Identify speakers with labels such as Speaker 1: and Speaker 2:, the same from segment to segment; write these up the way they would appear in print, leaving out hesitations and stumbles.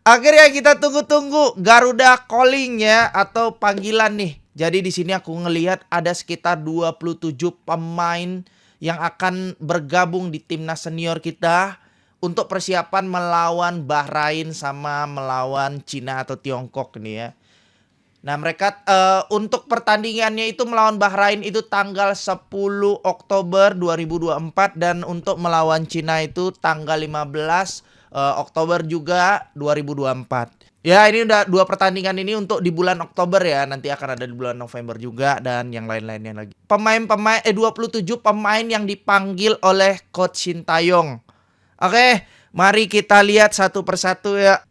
Speaker 1: Akhirnya kita tunggu-tunggu Garuda calling ya, atau panggilan nih. Jadi di sini aku ngelihat ada sekitar 27 pemain yang akan bergabung di timnas senior kita untuk persiapan melawan Bahrain sama melawan Cina atau Tiongkok nih ya. Nah, mereka untuk pertandingannya itu melawan Bahrain itu tanggal 10 Oktober 2024 dan untuk melawan Cina itu tanggal 15 Oktober juga 2024. Ya, ini udah dua pertandingan ini untuk di bulan Oktober ya. Nanti akan ada di bulan November juga dan yang lain-lainnya lagi. 27 pemain yang dipanggil oleh Coach Sintayong. Oke, mari kita lihat satu persatu ya.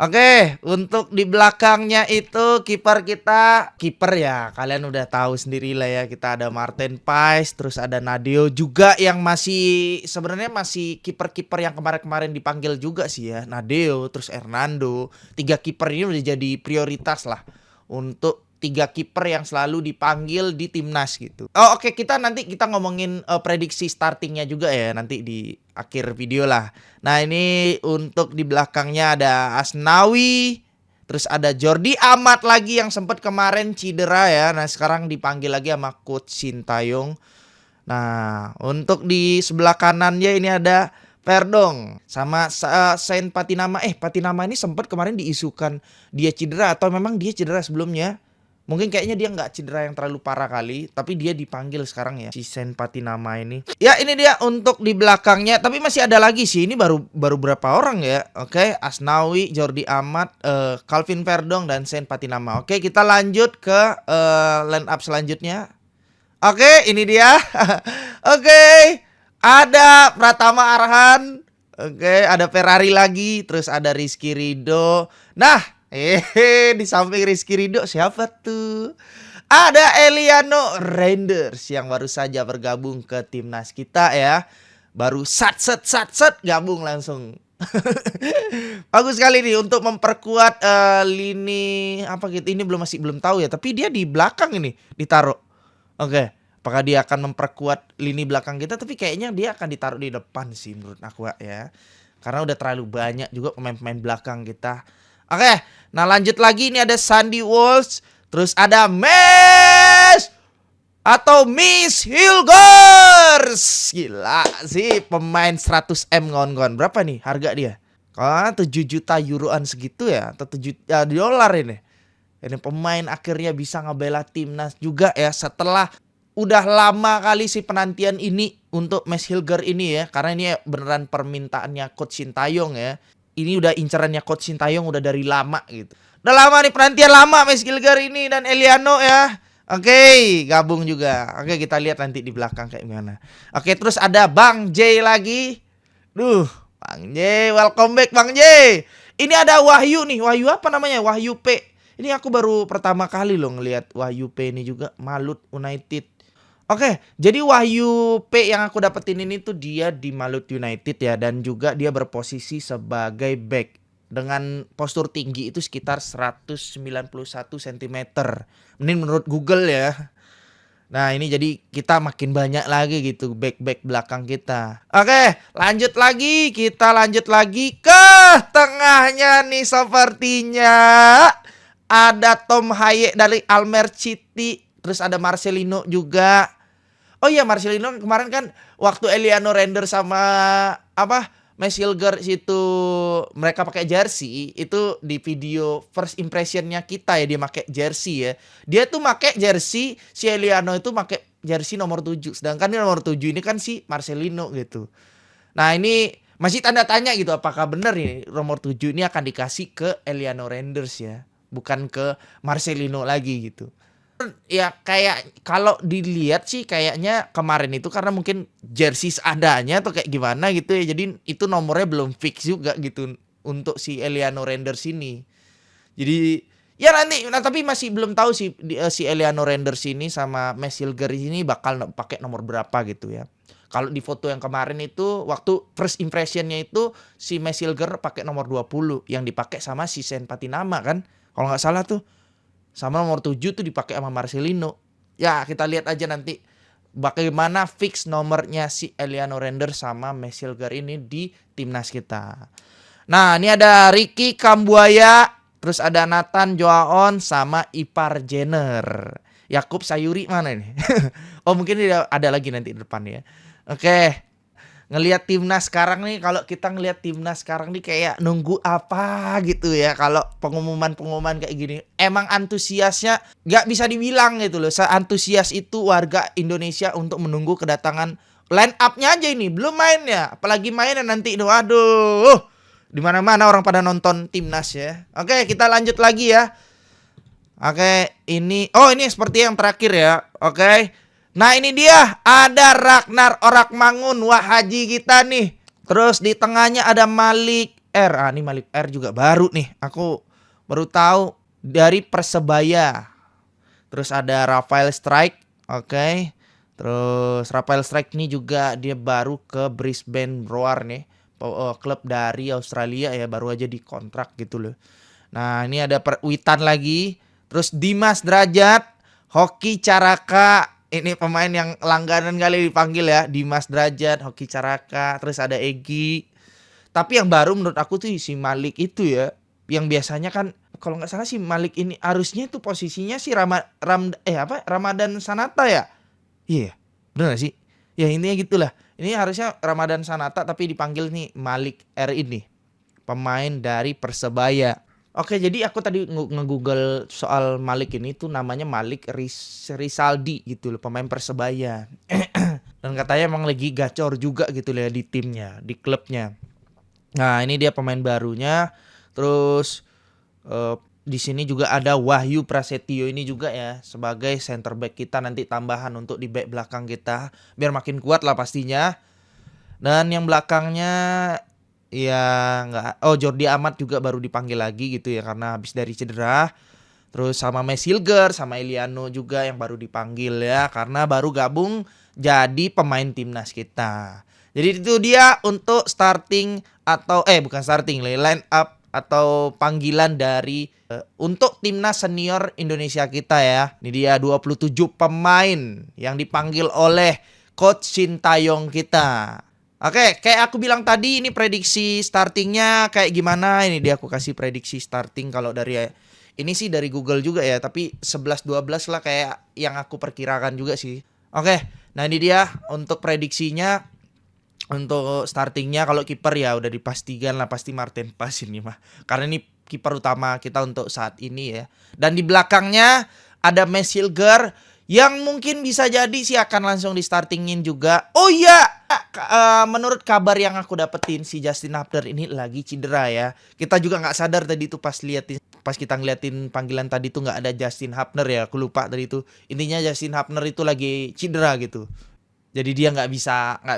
Speaker 1: Oke, untuk di belakangnya itu kiper kita, kiper ya, kalian udah tahu sendiri lah ya, kita ada Martin Paes, terus ada Nadeo juga yang masih sebenarnya masih kiper-kiper yang kemarin-kemarin dipanggil juga sih ya, Nadeo, terus Hernando, tiga kiper ini udah jadi prioritas lah untuk tiga kiper yang selalu dipanggil di timnas gitu. Oh oke, nanti kita ngomongin prediksi startingnya juga ya nanti di akhir video lah. Nah ini untuk di belakangnya ada Asnawi, terus ada Jordi Amat lagi yang sempat kemarin cedera ya. Nah sekarang dipanggil lagi sama Coach Sintayong. Nah untuk di sebelah kanannya ini ada Perdong sama Sain Patinama. Patinama ini sempat kemarin diisukan dia cedera atau memang dia cedera sebelumnya. Mungkin kayaknya dia nggak cedera yang terlalu parah kali, tapi dia dipanggil sekarang ya si Sain Patinama ini. Ya ini dia untuk di belakangnya, tapi masih ada lagi sih. Ini baru berapa orang ya? Oke, Asnawi, Jordi Amat, Calvin Verdong dan Sain Patinama. Oke, kita lanjut ke line up selanjutnya. Oke, ini dia. Oke, ada Pratama Arhan. Oke, ada Ferrari lagi, terus ada Rizky Ridho. Nah, di samping Rizky Ridho siapa tuh? Ada Eliano Reinders yang baru saja bergabung ke timnas kita ya. Baru sat gabung langsung. Bagus sekali nih untuk memperkuat lini apa gitu. Ini masih belum tahu ya, tapi dia di belakang ini ditaruh. Oke, apakah dia akan memperkuat lini belakang kita? Tapi kayaknya dia akan ditaruh di depan sih menurut aku ya. Karena udah terlalu banyak juga pemain-pemain belakang kita. Oke, nah lanjut lagi ini ada Sandy Walsh, terus ada Miss Hilgers. Gila sih pemain 100M kawan-kawan. Berapa nih harga dia? 7 juta euroan segitu ya, atau 7 dolar ini. Ini pemain akhirnya bisa ngebela timnas juga ya setelah udah lama kali sih penantian ini untuk Miss Hilgers ini ya, karena ini beneran permintaannya Coach Sintayong ya. Ini udah incerannya Coach Sintayong udah dari lama gitu. Udah lama nih penantian lama Miss Hilgers ini dan Eliano ya. Oke, gabung juga. Oke, kita lihat nanti di belakang kayak gimana. Oke, terus ada Bang J lagi. Bang J, welcome back Bang J. Ini ada Wahyu nih. Wahyu apa namanya? Wahyu P. Ini aku baru pertama kali loh ngelihat Wahyu P ini juga, Malut United. Oke, jadi Wahyu P yang aku dapetin ini tuh dia di Malut United ya, dan juga dia berposisi sebagai back dengan postur tinggi itu sekitar 191 cm. Ini menurut Google ya. Nah, ini jadi kita makin banyak lagi gitu back belakang kita. Oke, lanjut lagi. Kita lanjut lagi ke tengahnya nih sepertinya. Ada Tom Hayek dari Almer City, terus ada Marcelino juga. Oh iya, Marcelino kemarin kan waktu Eliano Reinders sama Miss Hilgers itu mereka pakai jersey, itu di video first impressionnya kita ya, dia pakai jersey ya. Dia tuh pakai jersey, si Eliano itu pakai jersey nomor 7. Sedangkan nomor 7 ini kan si Marcelino gitu. Nah, ini masih tanda tanya gitu, apakah benar nih nomor 7 ini akan dikasih ke Eliano Reinders ya, bukan ke Marcelino lagi gitu. Ya kayak kalau dilihat sih kayaknya kemarin itu karena mungkin jersey seadanya atau kayak gimana gitu ya. Jadi itu nomornya belum fix juga gitu untuk si Eliano Reinders ini. Jadi ya nanti tapi masih belum tahu sih si Eliano Reinders ini sama Miss Hilgers ini bakal pakai nomor berapa gitu ya. Kalau di foto yang kemarin itu waktu first impressionnya itu si Miss Hilgers pakai nomor 20 yang dipakai sama si Sain Patinama kan. Kalau nggak salah tuh. Sama nomor 7 tuh dipakai sama Marcelino. Ya kita lihat aja nanti bagaimana fix nomornya si Eliano Reinders sama Miss Hilgers ini di timnas kita. Nah, ini ada Ricky Kambuaya, terus ada Nathan Joaon sama Ipar Jenner. Yakub Sayuri mana nih? Oh, mungkin ada lagi nanti di depan ya. Oke. Ngelihat timnas sekarang nih, kalau kita ngelihat timnas sekarang nih kayak nunggu apa gitu ya. Kalau pengumuman-pengumuman kayak gini, emang antusiasnya nggak bisa dibilang gitu loh. Seantusias itu warga Indonesia untuk menunggu kedatangan line up-nya aja ini, belum main ya. Apalagi mainnya nanti itu, aduh. Di mana-mana orang pada nonton timnas ya. Oke, kita lanjut lagi ya. Oke, ini seperti yang terakhir ya. Oke. Nah, ini dia ada Ragnar Orakmangun, wah haji kita nih. Terus di tengahnya ada Malik R. Ini Malik R juga baru nih. Aku baru tahu dari Persebaya. Terus ada Rafael Strike. Oke. Terus Rafael Strike ini juga dia baru ke Brisbane Roar nih. Klub dari Australia ya, baru aja dikontrak gitu loh. Nah, ini ada Witan lagi. Terus Dimas Derajat, Hoki Caraka. Ini pemain yang langganan kali dipanggil ya. Dimas Derajat, Hoki Caraka. Terus ada Egi. Tapi yang baru menurut aku tuh si Malik itu ya. Yang biasanya kan kalau nggak salah si Malik ini harusnya itu posisinya si Ramadan Sanata ya. Iya, bener gak sih? Ya intinya gitulah. Ini harusnya Ramadan Sanata tapi dipanggil nih Malik R ini. Pemain dari Persebaya. Oke, jadi aku tadi nge-google soal Malik ini tuh namanya Malik Risaldi gitu loh, pemain Persebaya. Dan katanya emang lagi gacor juga gitu loh ya di timnya, di klubnya. Nah, ini dia pemain barunya. Terus di sini juga ada Wahyu Prasetyo ini juga ya sebagai center back kita nanti tambahan untuk di back belakang kita biar makin kuat lah pastinya. Dan yang belakangnya ya nggak. Jordi Amat juga baru dipanggil lagi gitu ya karena habis dari cedera. Terus sama Mesilger sama Eliano juga yang baru dipanggil ya karena baru gabung jadi pemain timnas kita. Jadi itu dia untuk starting atau bukan starting, line up atau panggilan dari untuk timnas senior Indonesia kita ya. Ini dia 27 pemain yang dipanggil oleh Coach Sintayong kita. Oke, kayak aku bilang tadi ini prediksi startingnya kayak gimana. Ini dia aku kasih prediksi starting kalau dari ini sih dari Google juga ya, tapi 11-12 lah kayak yang aku perkirakan juga sih. Oke, nah ini dia untuk prediksinya. Untuk startingnya kalau kiper ya udah dipastikan lah pasti Martin Paes ini mah. Karena ini kiper utama kita untuk saat ini ya. Dan di belakangnya ada Mesilger yang mungkin bisa jadi sih akan langsung di startingin juga. Oh iya, menurut kabar yang aku dapetin si Justin Hubner ini lagi cedera ya. Kita juga nggak sadar tadi tuh pas kita ngeliatin panggilan tadi tuh nggak ada Justin Hubner ya. Aku lupa tadi itu. Intinya Justin Hubner itu lagi cedera gitu. Jadi dia nggak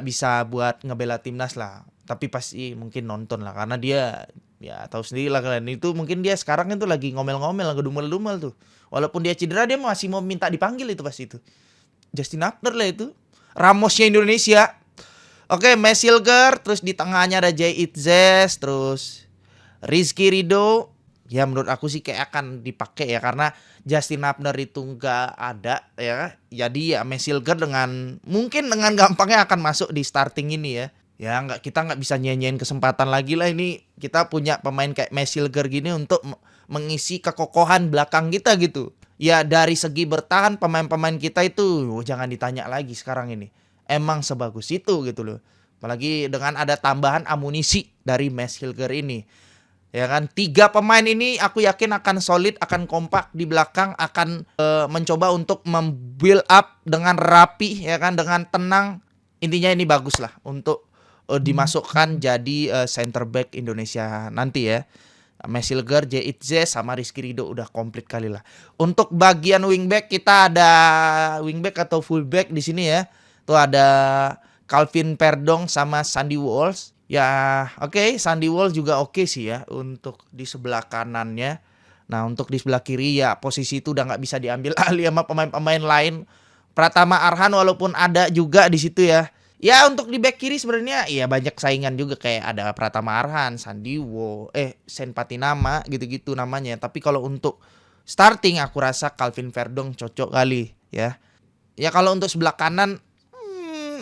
Speaker 1: bisa buat ngebela timnas lah. Tapi pasti mungkin nonton lah karena dia ya tahu sendiri lah kalian itu mungkin dia sekarang itu lagi ngomel-ngomel, ngedumel-dumel tuh. Walaupun dia cedera dia masih mau minta dipanggil itu pasti itu. Justin Hubner lah itu. Ramosnya Indonesia. Oke, Mesilger, terus di tengahnya ada Jay Itzes, terus Rizky Ridho. Ya menurut aku sih kayak akan dipakai ya karena Justin Hubner itu nggak ada ya. Jadi ya Mesilger mungkin dengan gampangnya akan masuk di starting ini ya. Ya kita nggak bisa nyanyiin kesempatan lagi lah ini. Kita punya pemain kayak Mesilger gini untuk mengisi kekokohan belakang kita gitu. Ya dari segi bertahan pemain-pemain kita itu jangan ditanya lagi sekarang ini. Emang sebagus itu gitu loh. Apalagi dengan ada tambahan amunisi dari Mesilger ini. Ya kan 3 pemain ini aku yakin akan solid, akan kompak di belakang, akan mencoba untuk membuild up dengan rapi ya kan, dengan tenang. Intinya ini bagus lah untuk dimasukkan jadi center back Indonesia nanti ya. Mesilger, Jay Itzes sama Rizky Ridho udah komplit kali lah. Untuk bagian wingback kita ada wingback atau fullback di sini ya. Tuh ada Calvin Perdong sama Sandy Walsh. Ya oke, Sandy Walsh juga oke sih ya untuk di sebelah kanannya. Nah untuk di sebelah kiri ya posisi itu udah nggak bisa diambil alih sama pemain-pemain lain. Pratama Arhan walaupun ada juga di situ ya. Ya untuk di back kiri sebenarnya ya banyak saingan juga kayak ada Pratama Arhan, Sandy Walsh, Sen Patinama gitu-gitu namanya. Tapi kalau untuk starting aku rasa Calvin Verdong cocok kali ya. Ya kalau untuk sebelah kanan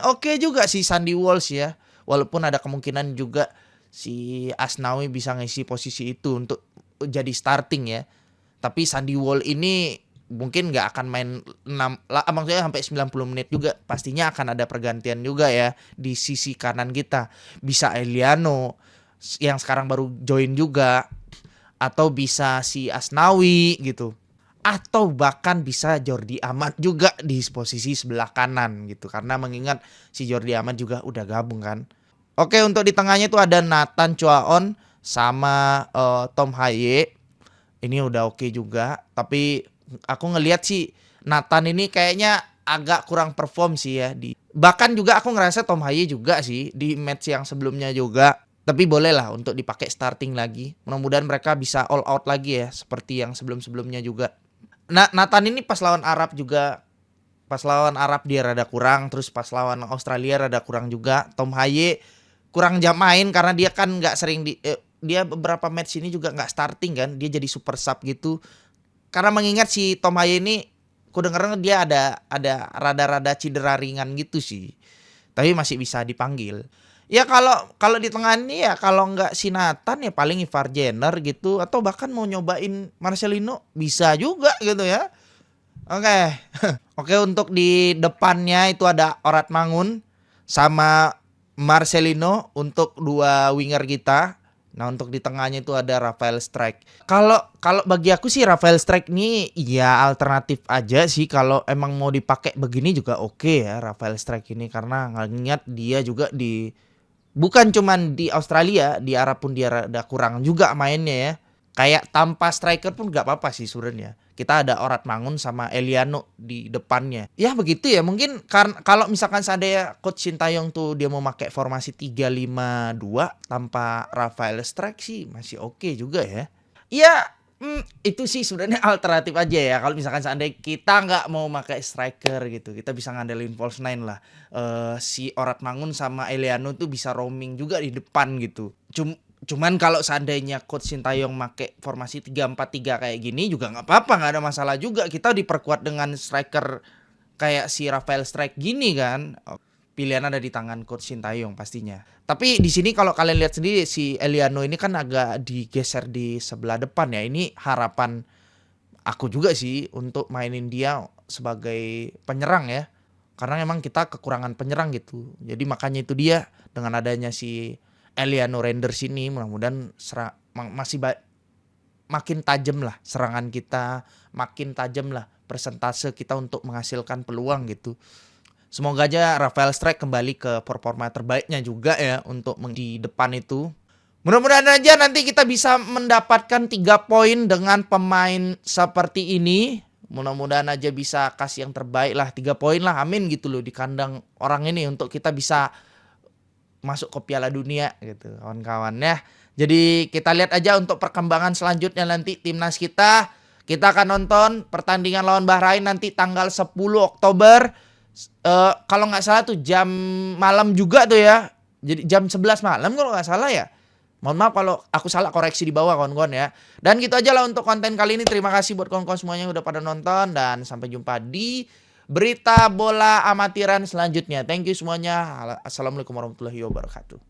Speaker 1: oke juga sih Sandy Walsh ya. Walaupun ada kemungkinan juga si Asnawi bisa ngisi posisi itu untuk jadi starting ya. Tapi Sandy Wall ini mungkin nggak akan main 6 lah, maksudnya sampai 90 menit juga. Pastinya akan ada pergantian juga ya di sisi kanan kita. Bisa Eliano yang sekarang baru join juga, atau bisa si Asnawi gitu. Atau bahkan bisa Jordi Amat juga di posisi sebelah kanan gitu. Karena mengingat si Jordi Amat juga udah gabung kan. Oke, untuk di tengahnya itu ada Nathan Chuaon sama Tom Haye. Ini udah oke juga. Tapi aku ngelihat sih Nathan ini kayaknya agak kurang perform sih ya. Bahkan juga aku ngerasa Tom Haye juga sih di match yang sebelumnya juga. Tapi boleh lah untuk dipakai starting lagi. Mudah-mudahan mereka bisa all out lagi ya. Seperti yang sebelum-sebelumnya juga. Nah, Nathan ini pas lawan Arab juga. Pas lawan Arab dia rada kurang. Terus pas lawan Australia rada kurang juga. Tom Haye kurang jam main karena dia kan nggak sering dia beberapa match ini juga nggak starting kan. Dia jadi super sub gitu. Karena mengingat si Tom Haye ini, aku denger dia ada rada-rada cedera ringan gitu sih. Tapi masih bisa dipanggil. Ya kalau di tengah ini ya kalau nggak si Nathan ya paling Ivar Jenner gitu, atau bahkan mau nyobain Marcelino bisa juga gitu ya. Oke. Oke, untuk di depannya itu ada Orat Mangun sama Marcelino untuk dua winger kita. Nah, untuk di tengahnya itu ada Rafael Strike. Kalau bagi aku sih Rafael Strike ini ya alternatif aja sih, kalau emang mau dipakai begini juga oke ya Rafael Strike ini, karena ngingat dia juga bukan cuman di Australia, di Arab pun dia rada kurang juga mainnya ya. Kayak tanpa striker pun gak apa-apa sih sebenarnya. Kita ada Orat Mangun sama Eliano di depannya. Ya begitu ya, mungkin kalau misalkan seandainya Coach Sintayong tuh dia mau pakai formasi 3-5-2 tanpa Rafael Strike sih masih oke juga ya. Ya itu sih sebenarnya alternatif aja ya. Kalau misalkan seandainya kita nggak mau pakai striker gitu, kita bisa ngandelin false nine lah. Si Orat Mangun sama Eliano tuh bisa roaming juga di depan gitu. Cuman kalau seandainya Coach Sintayong make formasi 3-4-3 kayak gini juga nggak apa-apa, nggak ada masalah juga. Kita diperkuat dengan striker kayak si Rafael Strike gini kan. Pilihan ada di tangan Coach Sintayong pastinya. Tapi di sini kalau kalian lihat sendiri si Eliano ini kan agak digeser di sebelah depan ya. Ini harapan aku juga sih untuk mainin dia sebagai penyerang ya. Karena memang kita kekurangan penyerang gitu. Jadi makanya itu dia dengan adanya si Eliano Renders ini mudah-mudahan makin tajam lah serangan kita, makin tajam lah persentase kita untuk menghasilkan peluang gitu. Semoga aja Rafael Strike kembali ke performa terbaiknya juga ya untuk di depan itu. Mudah-mudahan aja nanti kita bisa mendapatkan 3 poin dengan pemain seperti ini. Mudah-mudahan aja bisa kasih yang terbaik lah, 3 poin lah, amin gitu loh di kandang orang ini untuk kita bisa masuk ke Piala Dunia gitu kawan-kawan ya. Jadi kita lihat aja untuk perkembangan selanjutnya nanti timnas kita. Kita akan nonton pertandingan lawan Bahrain nanti tanggal 10 Oktober. Kalau nggak salah tuh jam malam juga tuh ya. Jadi jam 11 malam kalau nggak salah ya. Mohon maaf kalau aku salah, koreksi di bawah kawan-kawan ya. Dan gitu aja lah untuk konten kali ini. Terima kasih buat kawan-kawan semuanya yang udah pada nonton. Dan sampai jumpa di berita bola amatiran selanjutnya. Thank you semuanya. Assalamualaikum warahmatullahi wabarakatuh.